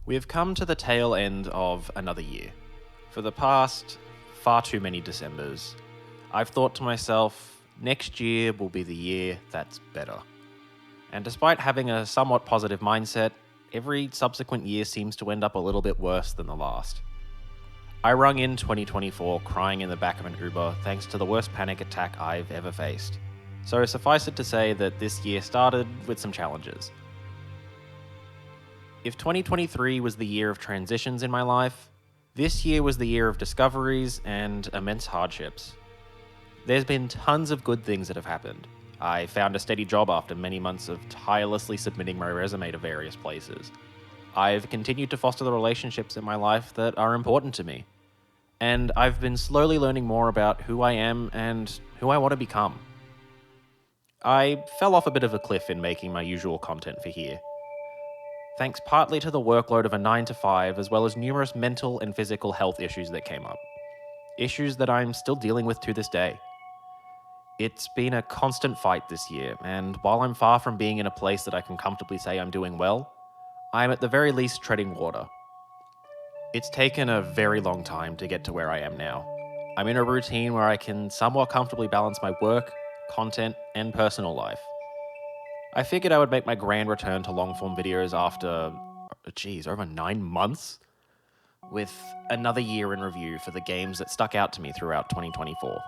We've come to the tail end of another year. For the past far too many Decembers, I've thought to myself, next year will be the year that's better. And despite having a somewhat positive mindset, every subsequent year seems to end up a little bit worse than the last. I rung in 2024 crying in the back of an Uber thanks to the worst panic attack I've ever faced. So suffice it to say that this year started with some challenges. If 2023 was the year of transitions in my life, this year was the year of discoveries and immense hardships. There's been tons of good things that have happened. I found a steady job after many months of tirelessly submitting my resume to various places. I've continued to foster the relationships in my life that are important to me. And I've been slowly learning more about who I am and who I want to become. I fell off a bit of a cliff in making my usual content for here. Thanks partly to the workload of a 9 to 5, as well as numerous mental and physical health issues that came up. Issues that I'm still dealing with to this day. It's been a constant fight this year, and while I'm far from being in a place that I can comfortably say I'm doing well, I'm at the very least treading water. It's taken a very long time to get to where I am now. I'm in a routine where I can somewhat comfortably balance my work, content, and personal life. I figured I would make my grand return to long-form videos after, over 9 months? With another year in review for the games that stuck out to me throughout 2024.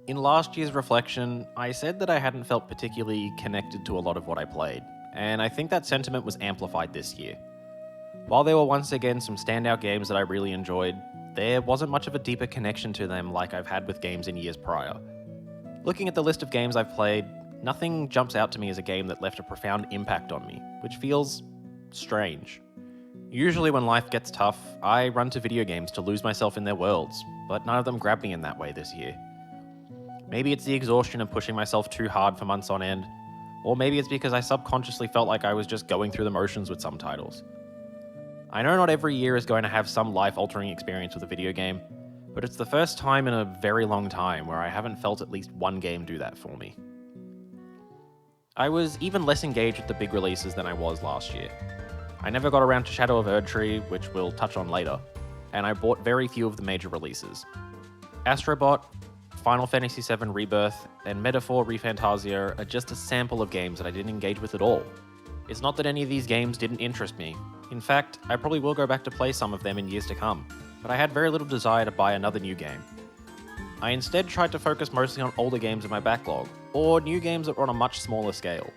In last year's reflection, I said that I hadn't felt particularly connected to a lot of what I played, and I think that sentiment was amplified this year. While there were once again some standout games that I really enjoyed, there wasn't much of a deeper connection to them like I've had with games in years prior. Looking at the list of games I've played, nothing jumps out to me as a game that left a profound impact on me, which feels strange. Usually when life gets tough, I run to video games to lose myself in their worlds, but none of them grabbed me in that way this year. Maybe it's the exhaustion of pushing myself too hard for months on end, or maybe it's because I subconsciously felt like I was just going through the motions with some titles. I know not every year is going to have some life-altering experience with a video game, but it's the first time in a very long time where I haven't felt at least one game do that for me. I was even less engaged with the big releases than I was last year. I never got around to Shadow of Erdtree, which we'll touch on later, and I bought very few of the major releases. Astrobot, Final Fantasy VII Rebirth, and Metaphor ReFantasia are just a sample of games that I didn't engage with at all. It's not that any of these games didn't interest me. In fact, I probably will go back to play some of them in years to come, but I had very little desire to buy another new game. I instead tried to focus mostly on older games in my backlog, or new games that were on a much smaller scale.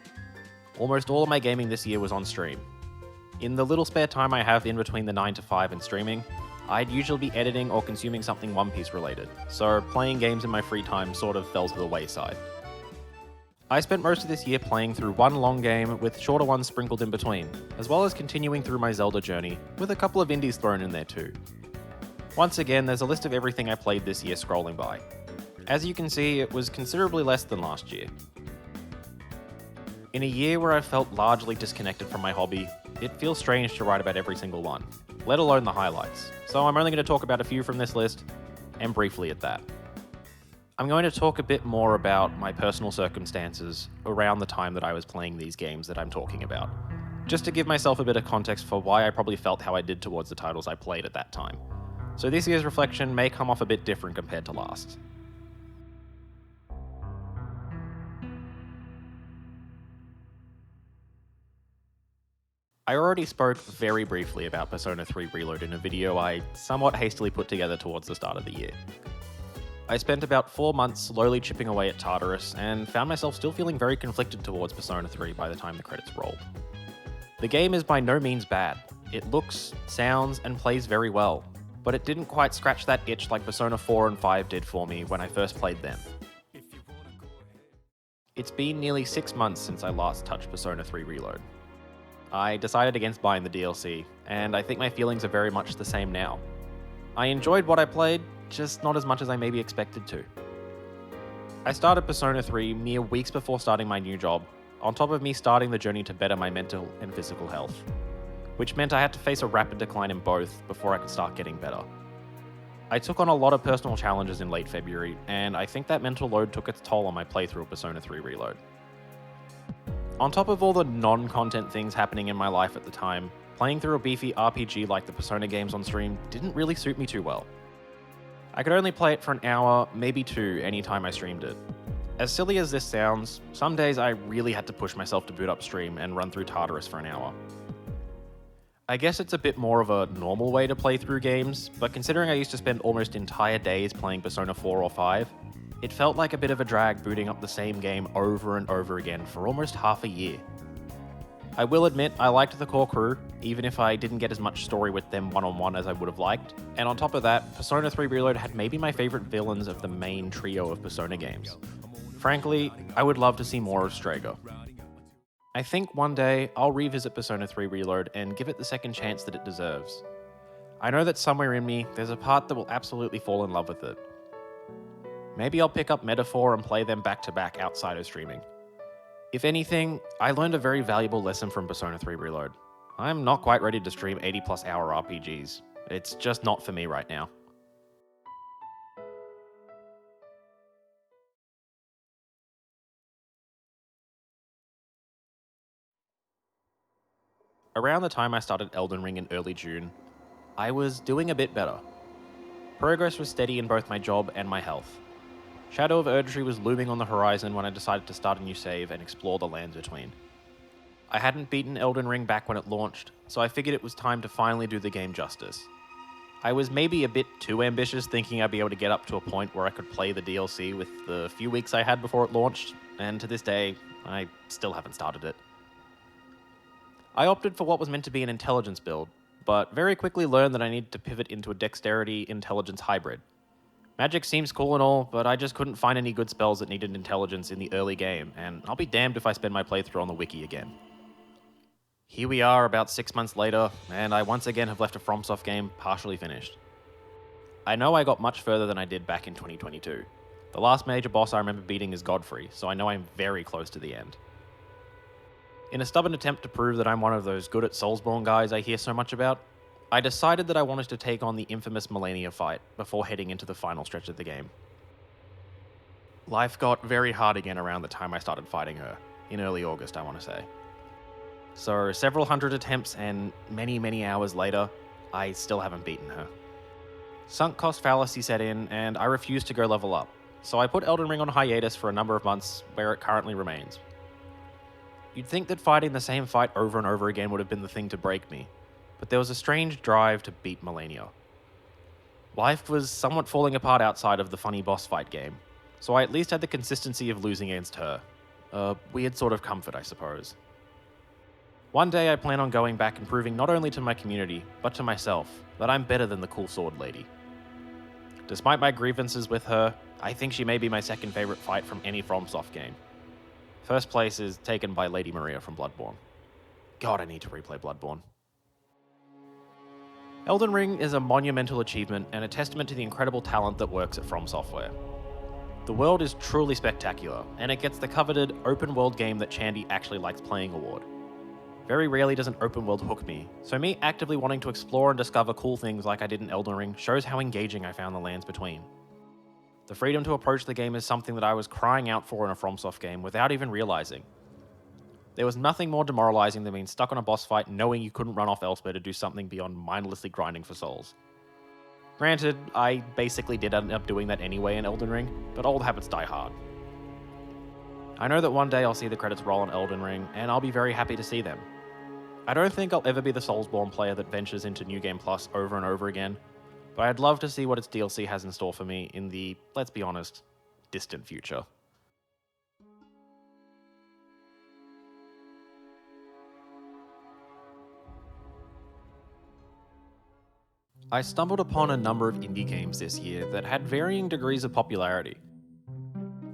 Almost all of my gaming this year was on stream. In the little spare time I have in between the 9 to 5 and streaming, I'd usually be editing or consuming something One Piece related, so playing games in my free time sort of fell to the wayside. I spent most of this year playing through one long game with shorter ones sprinkled in between, as well as continuing through my Zelda journey, with a couple of indies thrown in there too. Once again, there's a list of everything I played this year scrolling by. As you can see, it was considerably less than last year. In a year where I felt largely disconnected from my hobby, it feels strange to write about every single one, let alone the highlights, so I'm only going to talk about a few from this list, and briefly at that. I'm going to talk a bit more about my personal circumstances around the time that I was playing these games that I'm talking about, just to give myself a bit of context for why I probably felt how I did towards the titles I played at that time. So this year's reflection may come off a bit different compared to last. I already spoke very briefly about Persona 3 Reload in a video I somewhat hastily put together towards the start of the year. I spent about 4 months slowly chipping away at Tartarus and found myself still feeling very conflicted towards Persona 3 by the time the credits rolled. The game is by no means bad. It looks, sounds, and plays very well, but it didn't quite scratch that itch like Persona 4 and 5 did for me when I first played them. It's been nearly 6 months since I last touched Persona 3 Reload. I decided against buying the DLC, and I think my feelings are very much the same now. I enjoyed what I played, just not as much as I maybe expected to. I started Persona 3 mere weeks before starting my new job, on top of me starting the journey to better my mental and physical health, which meant I had to face a rapid decline in both before I could start getting better. I took on a lot of personal challenges in late February, and I think that mental load took its toll on my playthrough of Persona 3 Reload. On top of all the non-content things happening in my life at the time, playing through a beefy RPG like the Persona games on stream didn't really suit me too well. I could only play it for an hour, maybe two, anytime I streamed it. As silly as this sounds, some days I really had to push myself to boot up stream and run through Tartarus for an hour. I guess it's a bit more of a normal way to play through games, but considering I used to spend almost entire days playing Persona 4 or 5, it felt like a bit of a drag booting up the same game over and over again for almost half a year. I will admit I liked the core crew, even if I didn't get as much story with them one-on-one as I would have liked, and on top of that, Persona 3 Reload had maybe my favourite villains of the main trio of Persona games. Frankly, I would love to see more of Strago. I think one day I'll revisit Persona 3 Reload and give it the second chance that it deserves. I know that somewhere in me, there's a part that will absolutely fall in love with it. Maybe I'll pick up Metaphor and play them back to back outside of streaming. If anything, I learned a very valuable lesson from Persona 3 Reload. I'm not quite ready to stream 80+ hour RPGs. It's just not for me right now. Around the time I started Elden Ring in early June, I was doing a bit better. Progress was steady in both my job and my health. Shadow of Erdtree was looming on the horizon when I decided to start a new save and explore the lands between. I hadn't beaten Elden Ring back when it launched, so I figured it was time to finally do the game justice. I was maybe a bit too ambitious thinking I'd be able to get up to a point where I could play the DLC with the few weeks I had before it launched, and to this day, I still haven't started it. I opted for what was meant to be an intelligence build, but very quickly learned that I needed to pivot into a dexterity-intelligence hybrid. Magic seems cool and all, but I just couldn't find any good spells that needed intelligence in the early game, and I'll be damned if I spend my playthrough on the wiki again. Here we are about 6 months later, and I once again have left a FromSoft game partially finished. I know I got much further than I did back in 2022. The last major boss I remember beating is Godfrey, so I know I'm very close to the end. In a stubborn attempt to prove that I'm one of those good at Soulsborne guys I hear so much about, I decided that I wanted to take on the infamous Malenia fight before heading into the final stretch of the game. Life got very hard again around the time I started fighting her, in early August I want to say. So several hundred attempts and many hours later, I still haven't beaten her. Sunk cost fallacy set in and I refused to go level up, so I put Elden Ring on hiatus for a number of months where it currently remains. You'd think that fighting the same fight over and over again would have been the thing to break me, but there was a strange drive to beat Malenia. Life was somewhat falling apart outside of the funny boss fight game, so I at least had the consistency of losing against her. A weird sort of comfort, I suppose. One day I plan on going back and proving not only to my community, but to myself, that I'm better than the cool sword lady. Despite my grievances with her, I think she may be my second favourite fight from any FromSoft game. First place is taken by Lady Maria from Bloodborne. God, I need to replay Bloodborne. Elden Ring is a monumental achievement and a testament to the incredible talent that works at From Software. The world is truly spectacular, and it gets the coveted open world game that Chandy actually likes playing award. Very rarely does an open world hook me, so me actively wanting to explore and discover cool things like I did in Elden Ring shows how engaging I found the lands between. The freedom to approach the game is something that I was crying out for in a FromSoft game without even realizing. There was nothing more demoralizing than being stuck on a boss fight knowing you couldn't run off elsewhere to do something beyond mindlessly grinding for souls. Granted, I basically did end up doing that anyway in Elden Ring, but old habits die hard. I know that one day I'll see the credits roll on Elden Ring, and I'll be very happy to see them. I don't think I'll ever be the Soulsborne player that ventures into New Game Plus over and over again, but I'd love to see what its DLC has in store for me in the, let's be honest, distant future. I stumbled upon a number of indie games this year that had varying degrees of popularity.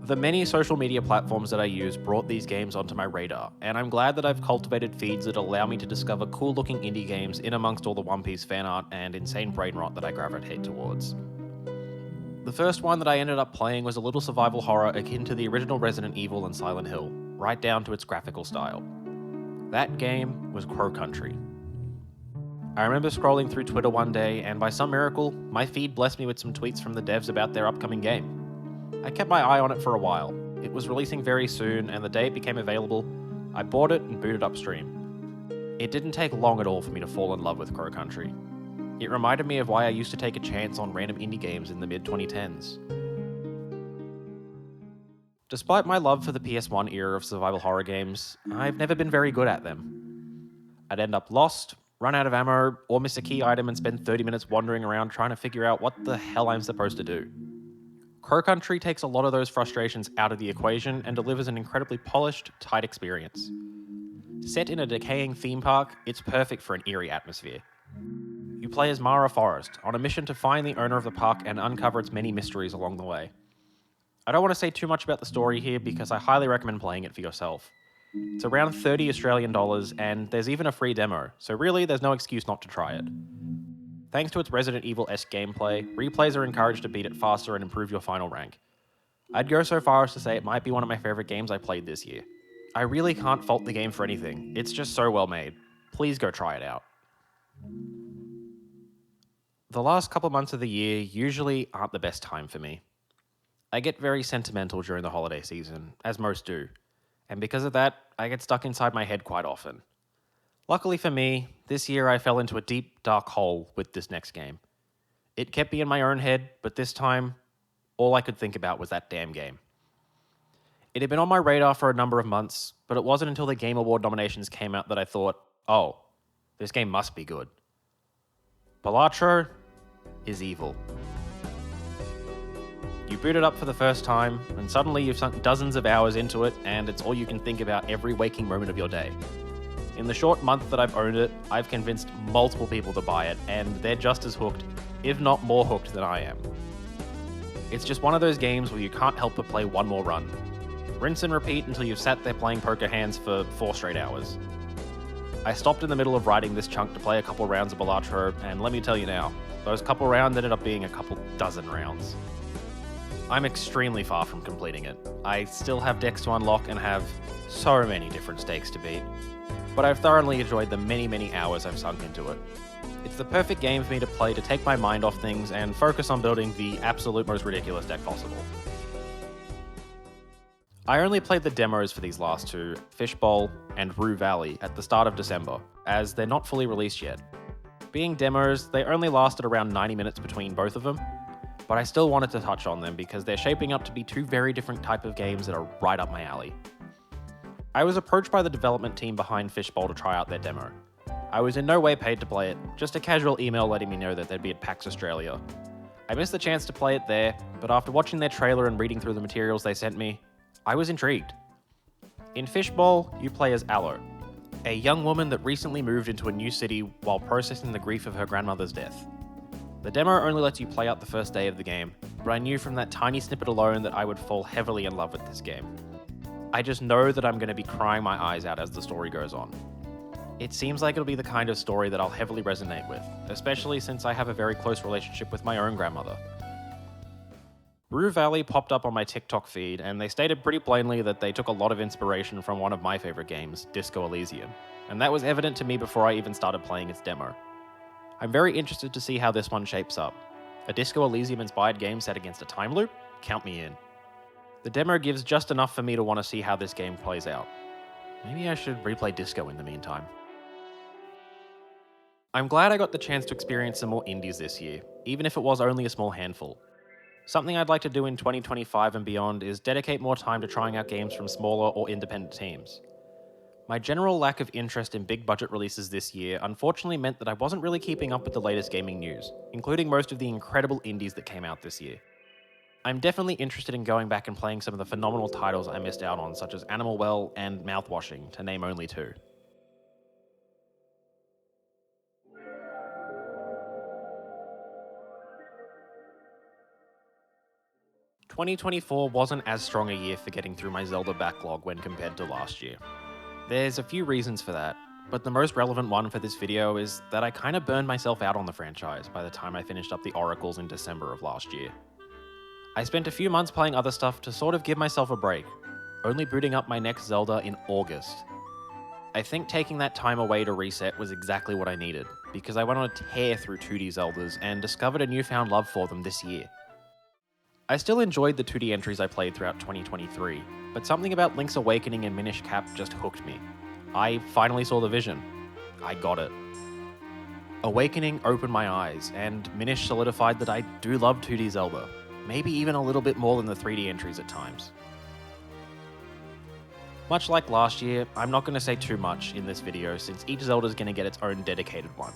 The many social media platforms that I use brought these games onto my radar, and I'm glad that I've cultivated feeds that allow me to discover cool looking indie games in amongst all the One Piece fan art and insane brain rot that I gravitate towards. The first one that I ended up playing was a little survival horror akin to the original Resident Evil and Silent Hill, right down to its graphical style. That game was Crow Country. I remember scrolling through Twitter one day, and by some miracle, my feed blessed me with some tweets from the devs about their upcoming game. I kept my eye on it for a while, It was releasing very soon, and the day it became available, I bought it and booted upstream. It didn't take long at all for me to fall in love with Crow Country. It reminded me of why I used to take a chance on random indie games in the mid-2010s. Despite my love for the PS1 era of survival horror games, I've never been very good at them. I'd end up lost, run out of ammo, or miss a key item and spend 30 minutes wandering around trying to figure out what the hell I'm supposed to do. Crow Country takes a lot of those frustrations out of the equation and delivers an incredibly polished, tight experience. Set in a decaying theme park, it's perfect for an eerie atmosphere. You play as Mara Forrest, on a mission to find the owner of the park and uncover its many mysteries along the way. I don't want to say too much about the story here because I highly recommend playing it for yourself. It's around $30 Australian, and there's even a free demo, so really there's no excuse not to try it. Thanks to its Resident Evil-esque gameplay, replays are encouraged to beat it faster and improve your final rank. I'd go so far as to say it might be one of my favourite games I played this year. I really can't fault the game for anything, it's just so well made. Please go try it out. The last couple months of the year usually aren't the best time for me. I get very sentimental during the holiday season, as most do, and because of that, I get stuck inside my head quite often. Luckily for me, this year I fell into a deep, dark hole with this next game. It kept me in my own head, but this time, all I could think about was that damn game. It had been on my radar for a number of months, but it wasn't until the Game Award nominations came out that I thought, oh, this game must be good. Balatro is evil. You boot it up for the first time, and suddenly you've sunk dozens of hours into it, and it's all you can think about every waking moment of your day. In the short month that I've owned it, I've convinced multiple people to buy it, and they're just as hooked, if not more hooked than I am. It's just one of those games where you can't help but play one more run. Rinse and repeat until you've sat there playing poker hands for 4 straight hours. I stopped in the middle of writing this chunk to play a couple rounds of Balatro, and let me tell you now, those couple rounds ended up being a couple dozen rounds. I'm extremely far from completing it. I still have decks to unlock and have so many different stakes to beat, but I've thoroughly enjoyed the many hours I've sunk into it. It's the perfect game for me to play to take my mind off things and focus on building the absolute most ridiculous deck possible. I only played the demos for these last two, Fishbowl and Rue Valley, at the start of December, as they're not fully released yet. Being demos, they only lasted around 90 minutes between both of them, but I still wanted to touch on them because they're shaping up to be two very different type of games that are right up my alley. I was approached by the development team behind Fishbowl to try out their demo. I was in no way paid to play it, just a casual email letting me know that they'd be at PAX Australia. I missed the chance to play it there, but after watching their trailer and reading through the materials they sent me, I was intrigued. In Fishbowl, you play as Aloe, a young woman that recently moved into a new city while processing the grief of her grandmother's death. The demo only lets you play out the first day of the game, but I knew from that tiny snippet alone that I would fall heavily in love with this game. I just know that I'm going to be crying my eyes out as the story goes on. It seems like it'll be the kind of story that I'll heavily resonate with, especially since I have a very close relationship with my own grandmother. Rue Valley popped up on my TikTok feed, and they stated pretty plainly that they took a lot of inspiration from one of my favorite games, Disco Elysium, and that was evident to me before I even started playing its demo. I'm very interested to see how this one shapes up. A Disco Elysium-inspired game set against a time loop? Count me in. The demo gives just enough for me to want to see how this game plays out. Maybe I should replay Disco in the meantime. I'm glad I got the chance to experience some more indies this year, even if it was only a small handful. Something I'd like to do in 2025 and beyond is dedicate more time to trying out games from smaller or independent teams. My general lack of interest in big budget releases this year unfortunately meant that I wasn't really keeping up with the latest gaming news, including most of the incredible indies that came out this year. I'm definitely interested in going back and playing some of the phenomenal titles I missed out on, such as Animal Well and Mouthwashing, to name only two. " 2024 wasn't as strong a year for getting through my Zelda backlog when compared to last year. There's a few reasons for that, but the most relevant one for this video is that I kinda burned myself out on the franchise by the time I finished up the Oracles in December of last year. I spent a few months playing other stuff to sort of give myself a break, only booting up my next Zelda in August. I think taking that time away to reset was exactly what I needed, because I went on a tear through 2D Zeldas and discovered a newfound love for them this year. I still enjoyed the 2D entries I played throughout 2023, but something about Link's Awakening and Minish Cap just hooked me. I finally saw the vision. I got it. Awakening opened my eyes, and Minish solidified that I do love 2D Zelda, maybe even a little bit more than the 3D entries at times. Much like last year, I'm not going to say too much in this video since each Zelda is going to get its own dedicated one.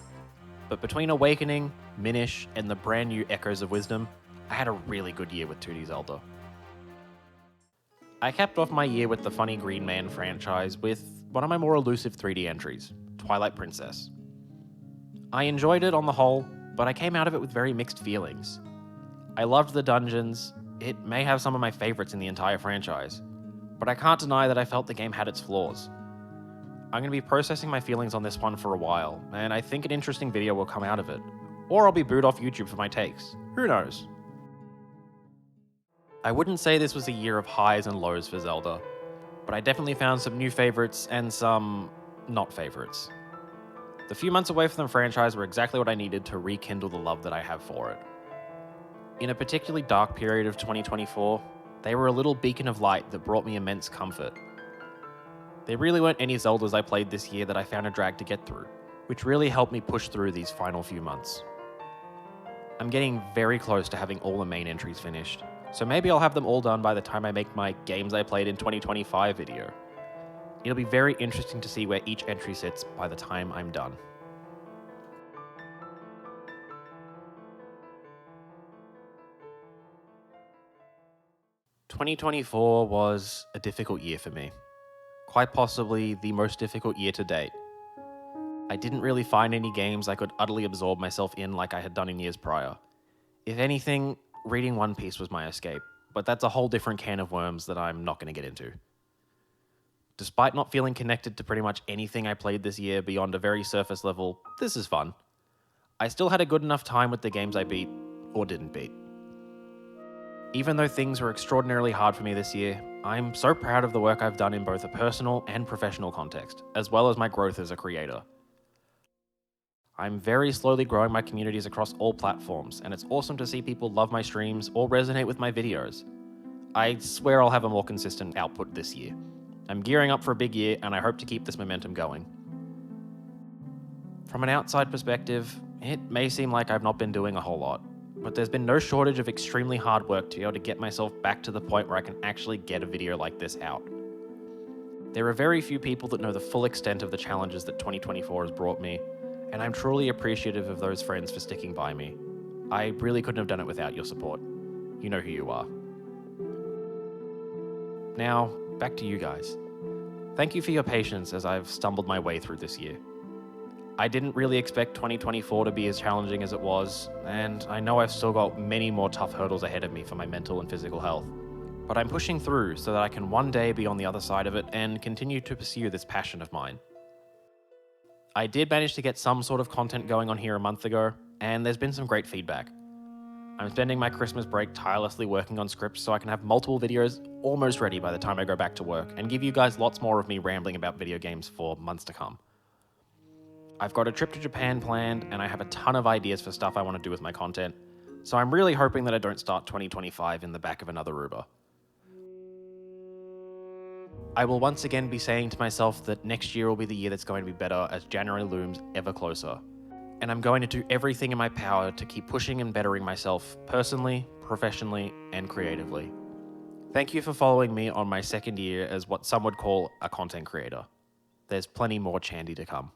But between Awakening, Minish, and the brand new Echoes of Wisdom, I had a really good year with 2D Zelda. I capped off my year with the Funny Green Man franchise with one of my more elusive 3D entries, Twilight Princess. I enjoyed it on the whole, but I came out of it with very mixed feelings. I loved the dungeons, it may have some of my favorites in the entire franchise, but I can't deny that I felt the game had its flaws. I'm going to be processing my feelings on this one for a while, and I think an interesting video will come out of it. Or I'll be booed off YouTube for my takes. Who knows? I wouldn't say this was a year of highs and lows for Zelda, but I definitely found some new favorites and some not favorites. The few months away from the franchise were exactly what I needed to rekindle the love that I have for it. In a particularly dark period of 2024, they were a little beacon of light that brought me immense comfort. There really weren't any Zeldas I played this year that I found a drag to get through, which really helped me push through these final few months. I'm getting very close to having all the main entries finished, so maybe I'll have them all done by the time I make my Games I Played in 2025 video. It'll be very interesting to see where each entry sits by the time I'm done. "2024 was a difficult year for me. Quite possibly the most difficult year to date. I didn't really find any games I could utterly absorb myself in like I had done in years prior. If anything, reading One Piece was my escape, but that's a whole different can of worms that I'm not going to get into. Despite not feeling connected to pretty much anything I played this year beyond a very surface level, this is fun, I still had a good enough time with the games I beat, or didn't beat. Even though things were extraordinarily hard for me this year, I'm so proud of the work I've done in both a personal and professional context, as well as my growth as a creator. I'm very slowly growing my communities across all platforms, and it's awesome to see people love my streams or resonate with my videos. I swear I'll have a more consistent output this year. I'm gearing up for a big year, and I hope to keep this momentum going. From an outside perspective, it may seem like I've not been doing a whole lot, but there's been no shortage of extremely hard work to be able to get myself back to the point where I can actually get a video like this out. There are very few people that know the full extent of the challenges that 2024 has brought me, and I'm truly appreciative of those friends for sticking by me. I really couldn't have done it without your support. You know who you are. Now, back to you guys. Thank you for your patience as I've stumbled my way through this year. I didn't really expect 2024 to be as challenging as it was, and I know I've still got many more tough hurdles ahead of me for my mental and physical health. But I'm pushing through so that I can one day be on the other side of it and continue to pursue this passion of mine. I did manage to get some sort of content going on here a month ago, and there's been some great feedback. I'm spending my Christmas break tirelessly working on scripts so I can have multiple videos almost ready by the time I go back to work and give you guys lots more of me rambling about video games for months to come. I've got a trip to Japan planned, and I have a ton of ideas for stuff I want to do with my content, so I'm really hoping that I don't start 2025 in the back of another Uber. I will once again be saying to myself that next year will be the year that's going to be better as January looms ever closer, and I'm going to do everything in my power to keep pushing and bettering myself personally, professionally, and creatively. Thank you for following me on my second year as what some would call a content creator. There's plenty more Chandy to come.